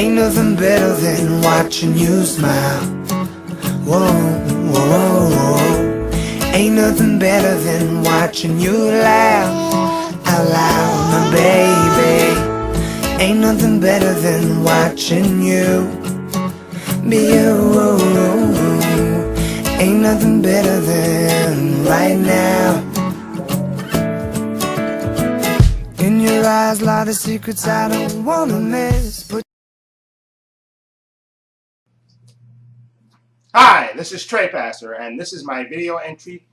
Ain't nothing better than watching you smile. Whoa, whoa, whoa. Ain't nothing better than watching you laugh out loud, my baby. Ain't nothing better than watching you be you. Ain't nothing better than right now. In your eyes lie the secrets I don't wanna miss. Hi, this is Trey Passer, and this is my video entry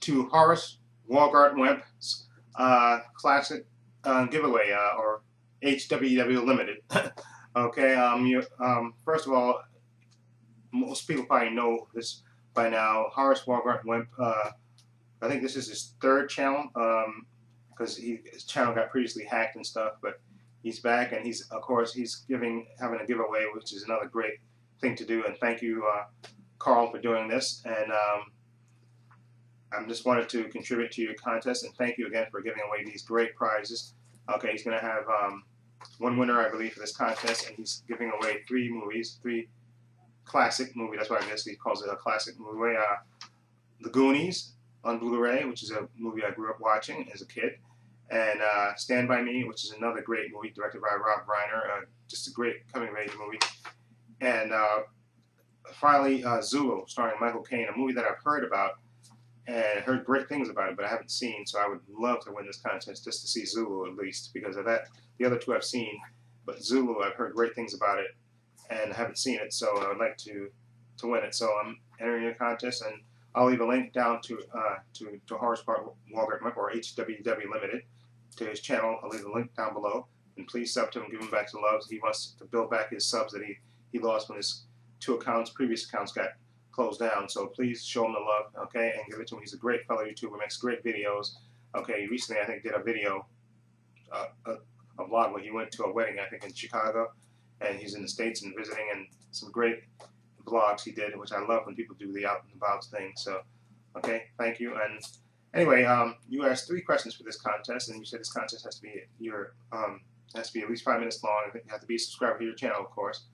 to Horace Walgart-Wimp's classic giveaway, or HWW Limited. Okay, first of all, most people probably know this by now. Horace Walgart-Wimp, I think this is his third channel, because his channel got previously hacked and stuff, but he's back, and he's, of course, having a giveaway, which is another great thing to do, and thank you, Carl, for doing this. And I just wanted to contribute to your contest, and thank you again for giving away these great prizes. Okay, he's going to have one winner, I believe, for this contest, and he's giving away three classic movies. That's why I guess he calls it a classic movie. The Goonies on Blu-ray, which is a movie I grew up watching as a kid, and Stand By Me, which is another great movie directed by Rob Reiner, just a great coming-of-age movie. And finally, Zulu, starring Michael Caine, a movie that I've heard about and heard great things about it, but I haven't seen, so I would love to win this contest just to see Zulu at least, because of that. The other two I've seen, but Zulu, I've heard great things about it and haven't seen it, so I would like to win it. So I'm entering the contest, and I'll leave a link down to Horace Walgart-Wimp, or HWW Limited, to his channel. I'll leave a link down below, and please sub to him, give him back some love. He wants to build back his subs that he lost when his previous accounts got closed down. So please show him the love, okay, and give it to him. He's a great fellow YouTuber, makes great videos. Okay, he recently, I think, did a video, a vlog where he went to a wedding, I think, in Chicago, and he's in the States and visiting, and some great vlogs he did, which I love when people do the out and about thing. So, okay, thank you. And anyway, you asked 3 questions for this contest, and you said this contest has to be has to be at least 5 minutes long. You have to be a subscriber to your channel, of course.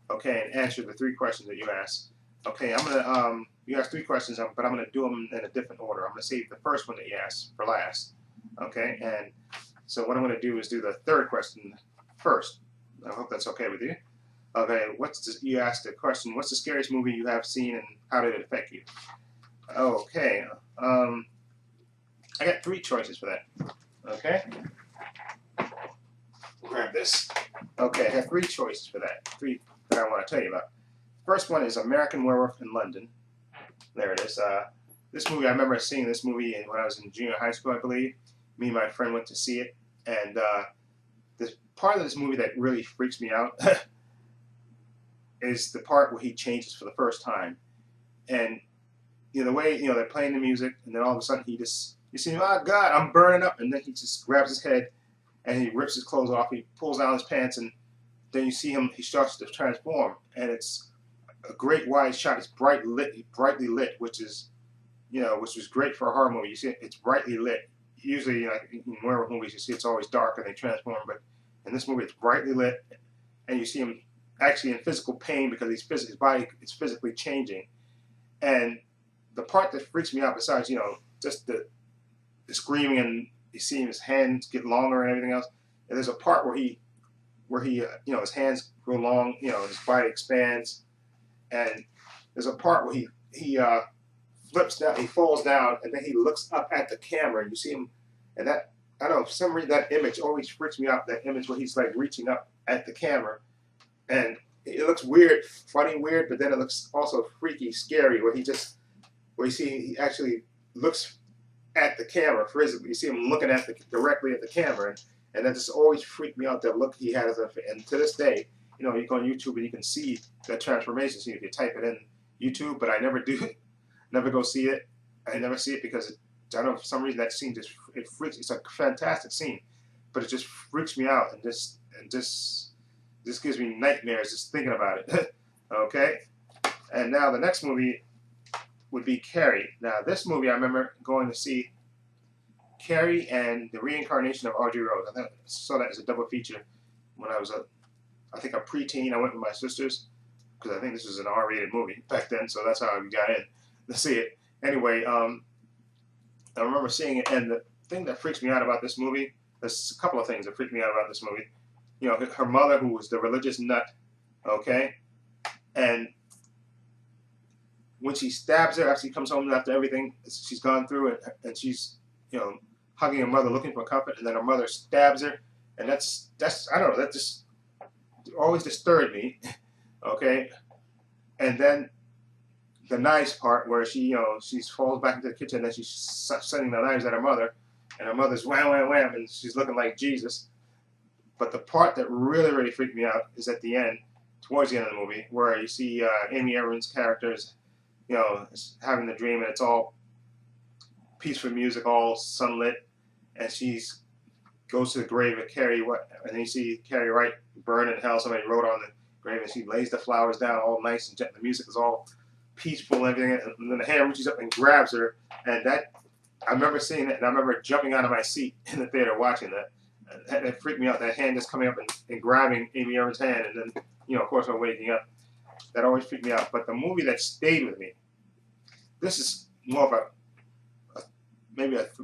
Okay, and answer the 3 questions that you asked. Okay, I'm gonna you asked 3 questions, but I'm gonna do them in a different order. I'm gonna save the first one that you asked for last. Okay, and so what I'm gonna do is do the 3rd question first. I hope that's okay with you. Okay, you asked the question, what's the scariest movie you have seen, and how did it affect you? Okay, I got 3 choices for that. Okay, grab this. Okay, I have 3 choices for that. 3 that I want to tell you about. First one is American Werewolf in London. There it is. This movie, I remember seeing this movie when I was in junior high school, I believe. Me and my friend went to see it, and this part of this movie that really freaks me out is the part where he changes for the first time. And the way they're playing the music, and then all of a sudden you see him, oh God, I'm burning up, and then he just grabs his head and he rips his clothes off, he pulls down his pants, and then you see him, he starts to transform, and it's a great wide shot. It's brightly lit, which is which is great for a horror movie. You see it's brightly lit. Usually, in werewolf movies, you see it's always dark and they transform, but in this movie, it's brightly lit, and you see him actually in physical pain because his body is physically changing. And the part that freaks me out, besides just the screaming, and you see his hands get longer and everything else, and there's a part where he his hands grow long, his body expands, and there's a part where he flips down, he falls down, and then he looks up at the camera, and you see him, and that, I don't know, for some reason that image always freaks me out, that image where he's like reaching up at the camera, and it looks weird, funny weird, but then it looks also freaky, scary, where he actually looks at the camera physically. You see him looking directly at the camera, and that just always freaked me out, that look he had. And to this day, you go on YouTube and you can see that transformation. See if you type it in YouTube, but I never do, never go see it. I never see it because I don't know, for some reason that scene it freaks. It's a fantastic scene, but it just freaks me out, and just gives me nightmares just thinking about it. Okay, and now the next movie would be Carrie. Now this movie I remember going to see Carrie and the Reincarnation of Audrey Rose. I saw that as a double feature when I was I think a preteen. I went with my sisters because I think this was an R-rated movie back then, so that's how we got in to see it. Anyway, I remember seeing it, and the thing that freaks me out about this movie, there's a couple of things that freak me out about this movie. You know, her mother, who was the religious nut, okay, and when she stabs her after she comes home after everything she's gone through, and she's, you know, hugging her mother, looking for comfort, and then her mother stabs her, and that's I don't know, that just always disturbed me, okay, and then the knives part where she, you know, she falls back into the kitchen and she's sending the knives at her mother, and her mother's wham, wham, wham, and she's looking like Jesus. But the part that really freaked me out is at the end, towards the end of the movie, where you see Amy Irving's characters, you know, having the dream, and it's all peaceful music, all sunlit, and she goes to the grave of Carrie, and then you see Carrie Wright burn in hell. Somebody wrote on the grave, and she lays the flowers down all nice and gentle. The music is all peaceful and everything, and then the hand reaches up and grabs her, and that, I remember seeing it, and I remember jumping out of my seat in the theater watching that. And it freaked me out, that hand just coming up and grabbing Amy Irving's hand, and then, you know, of course, I'm waking up. That always freaked me out. But the movie that stayed with me, this is more of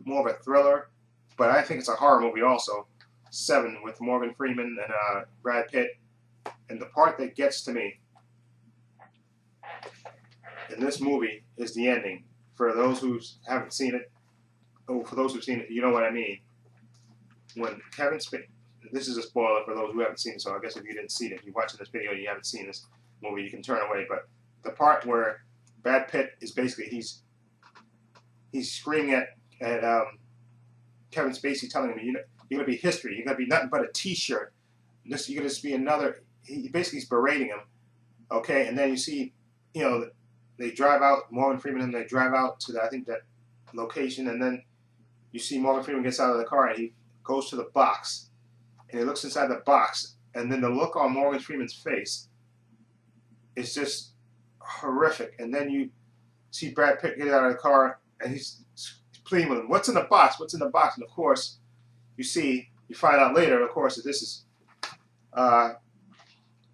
more of a thriller, but I think it's a horror movie also. Seven, with Morgan Freeman and Brad Pitt, and the part that gets to me in this movie is the ending. For those who haven't seen it, for those who've seen it, you know what I mean. When Kevin Spacey, this is a spoiler for those who haven't seen it, so I guess if you didn't see it, if you're watching this video and you haven't seen this movie, you can turn away. But the part where Brad Pitt is basically, he's screaming at Kevin Spacey, telling him, you're going to be history, you're going to be nothing but a t-shirt, you're going to just be another, he basically is berating him, okay, and then you see, you know, they drive out, Morgan Freeman and they drive out to I think that location, and then you see Morgan Freeman gets out of the car and he goes to the box, and he looks inside the box, and then the look on Morgan Freeman's face is just horrific. And then you see Brad Pitt get out of the car, and he's pleading with him, "What's in the box? What's in the box?" And of course, you find out later, of course, that this is,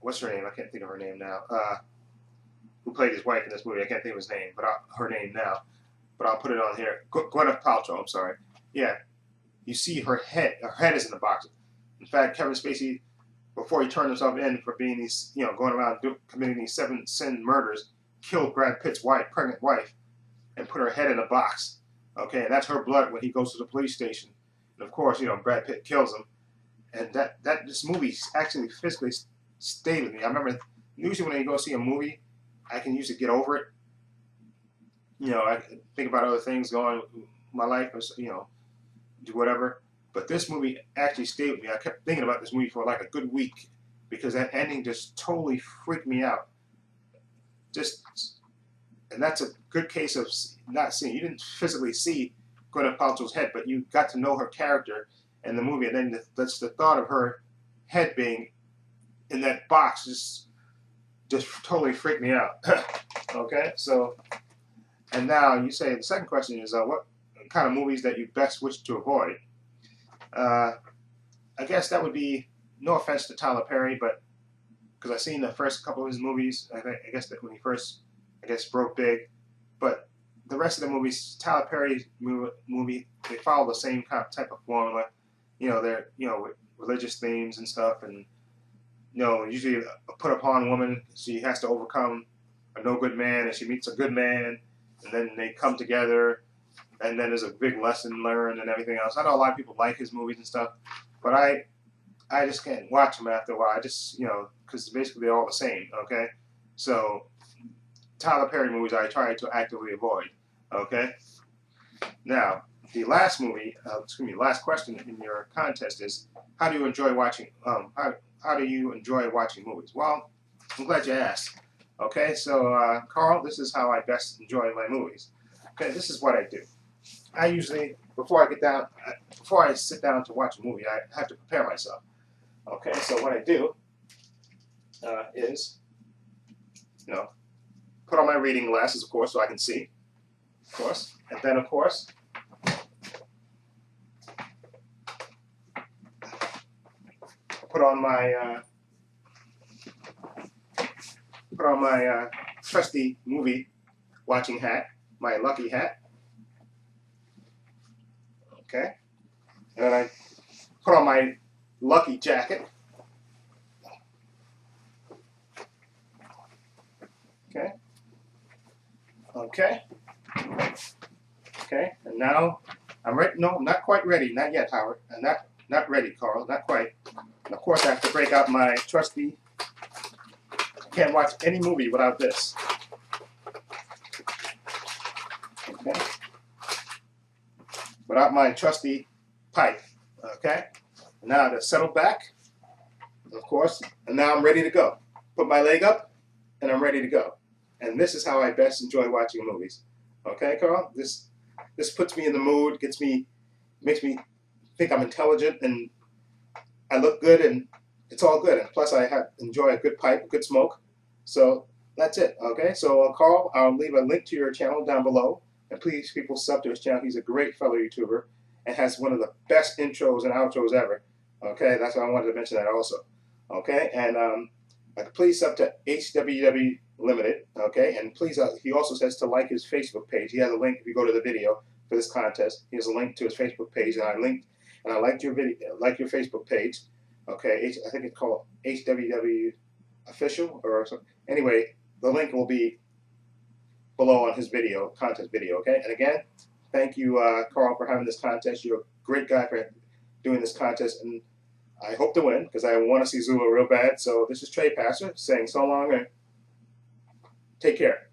what's her name? I can't think of her name now. Who played his wife in this movie? I can't think of his name, but her name now. But I'll put it on here. Gwyneth Paltrow. I'm sorry. Yeah. You see her head. Her head is in the box. In fact, Kevin Spacey, before he turned himself in for being these, you know, going around committing these 7 sin murders, killed Brad Pitt's wife, pregnant wife, and put her head in a box. Okay, and that's her blood when he goes to the police station. And of course, you know, Brad Pitt kills him. And this movie actually physically stayed with me. I remember usually when I go see a movie, I can usually get over it. You know, I think about other things going on in my life, or, you know, do whatever. But this movie actually stayed with me. I kept thinking about this movie for like a good week because that ending just totally freaked me out. And that's a good case of not seeing. You didn't physically see Gwyneth Paltrow's head, but you got to know her character in the movie. And then that's the thought of her head being in that box just totally freaked me out. Okay, so, and now you say the second question is what kind of movies that you best wish to avoid. I guess that would be, no offense to Tyler Perry, but because I've seen the first couple of his movies, I guess that when he first, broke big, but the rest of the movies, Tyler Perry's movie, they follow the same kind of type of formula. You know, they're, you know, with religious themes and stuff, and, you know, usually a put upon woman, she has to overcome a no good man, and she meets a good man, and then they come together, and then there's a big lesson learned and everything else. I know a lot of people like his movies and stuff, but I just can't watch them after a while. I just, you know, because basically they're all the same, okay? So Tyler Perry movies I try to actively avoid, okay? Now, the last movie, last question in your contest is, how do you enjoy watching, how do you enjoy watching movies? Well, I'm glad you asked. Okay, so Carl, this is how I best enjoy my movies. Okay, this is what I do. I usually, before I sit down to watch a movie, I have to prepare myself. Okay, so what I do is, you know, put on my reading glasses, of course, so I can see, of course, and then, of course, put on my put on my trusty movie watching hat, my lucky hat. Okay. And then I put on my lucky jacket. Okay. Okay. Okay. And now I'm ready. No, I'm not quite ready. Not yet, Howard. I'm not ready, Carl. Not quite. And of course, I have to break out my trusty. I can't watch any movie without this. Okay. Without my trusty pipe. Okay. Now to settle back, of course, and now I'm ready to go. Put my leg up, and I'm ready to go. And this is how I best enjoy watching movies. Okay, Carl? This puts me in the mood, makes me think I'm intelligent, and I look good, and it's all good. And plus, I enjoy a good pipe, a good smoke. So that's it. Okay. So Carl, I'll leave a link to your channel down below, and please, people, sub to his channel. He's a great fellow YouTuber and has one of the best intros and outros ever. Okay, that's why I wanted to mention that also. Okay, and please sub to HWW Limited. Okay, and please, he also says to like his Facebook page. He has a link if you go to the video for this contest. He has a link to his Facebook page, and I liked your video, like your Facebook page. Okay, I think it's called HWW Official or something. Anyway, the link will be below on his video, contest video. Okay, and again, thank you, Carl, for having this contest. You're a great guy for doing this contest, and I hope to win because I want to see Zula real bad. So this is Trey Passer saying so long and take care.